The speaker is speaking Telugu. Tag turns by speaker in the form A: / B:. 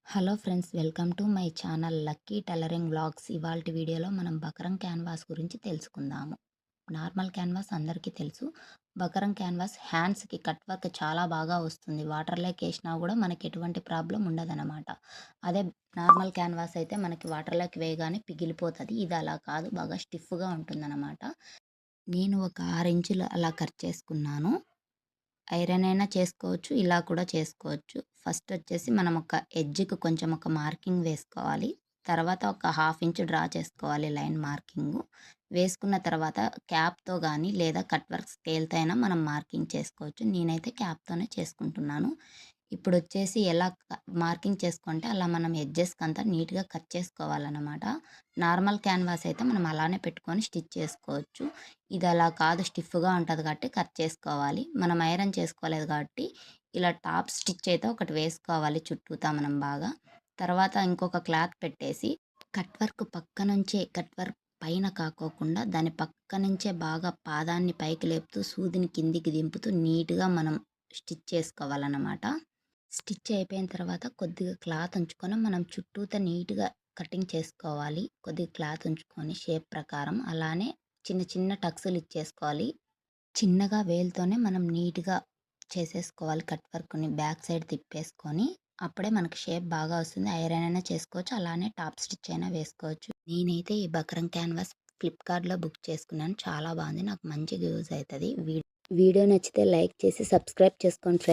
A: Hello friends, welcome to my channel lucky tailoring vlogs. ఇవాల్టి వీడియోలో మనం బకరం క్యాన్వాస్ గురించి తెలుసుకుందాము. నార్మల్ క్యాన్వాస్ అందరికీ తెలుసు. బకరం క్యాన్వాస్ హ్యాండ్స్కి కట్ వర్క్ చాలా బాగా వస్తుంది. వాటర్లోకి వేసినా కూడా మనకి ఎటువంటి ప్రాబ్లం ఉండదన్నమాట. అదే నార్మల్ క్యాన్వాస్ అయితే మనకి వాటర్లోకి వేయగానే పిగిలిపోతుంది. ఇది అలా కాదు, బాగా స్టిఫ్గా ఉంటుందన్నమాట. నేను ఒక 6 ఇంచులు అలా కట్ చేసుకున్నాను. ఐరన్ అయినా చేసుకోవచ్చు, ఇలా కూడా చేసుకోవచ్చు. ఫస్ట్ వచ్చేసి మనం ఒక ఎడ్జ్‌కి కొంచెం ఒక మార్కింగ్ వేసుకోవాలి. తర్వాత ఒక హాఫ్ ఇంచ్ డ్రా చేసుకోవాలి లైన్ మార్కింగు. వేసుకున్న తర్వాత క్యాప్‌తో గానీ లేదా కట్ వర్క్ స్కేల్‌తో అయినా మనం మార్కింగ్ చేసుకోవచ్చు. నేనైతే క్యాప్‌తోనే చేసుకుంటున్నాను. ఇప్పుడొచ్చేసి ఎలా మార్కింగ్ చేసుకుంటే అలా మనం ఎడ్జెస్‌కంతా నీట్‌గా కట్ చేసుకోవాలనమాట. నార్మల్ క్యాన్వాస్ అయితే మనం అలానే పెట్టుకొని స్టిచ్ చేసుకోవచ్చు. ఇది అలా కాదు, స్టిఫ్‌గా ఉంటది కాబట్టి కట్ చేసుకోవాలి. మనం ఐరన్ చేసుకోలేదు కాబట్టి ఇలా టాప్ స్టిచ్ అయితే ఒకటి వేసుకోవాలి చుట్టూతా మనం బాగా. తర్వాత ఇంకొక క్లాత్ పెట్టేసి కట్ వర్క్ పైన కాకోకుండా దాని పక్క నుంచే బాగా పాదాన్ని పైకి లేపుతూ సూదిని కిందికి దింపుతూ నీట్‌గా మనం స్టిచ్ చేసుకోవాలనమాట. స్టిచ్ అయిపోయిన తర్వాత కొద్దిగా క్లాత్ ఉంచుకొని మనం చుట్టూతా నీట్‌గా కటింగ్ చేసుకోవాలి. కొద్దిగా క్లాత్ ఉంచుకొని షేప్ ప్రకారం అలానే చిన్న చిన్న టక్స్‌లు ఇచ్చేసుకోవాలి. చిన్నగా వేలుతోనే మనం నీట్‌గా చేసేసుకోవాలి కట్ వర్క్‌ని. బ్యాక్ సైడ్ తిప్పేసుకొని అప్పుడే మనకి షేప్ బాగా వస్తుంది. ఐరన్ అయినా చేసుకోవచ్చు, అలానే టాప్ స్టిచ్ అయినా వేసుకోవచ్చు. నేనైతే ఈ బక్రం క్యాన్వాస్ ఫ్లిప్‌కార్ట్‌లో బుక్ చేసుకున్నాను. చాలా బాగుంది. నాకు మంచిగా యూజ్ అవుతది. వీడియో నచ్చితే లైక్ చేసి సబ్స్క్రైబ్ చేసుకోండి ఫ్రెండ్స్.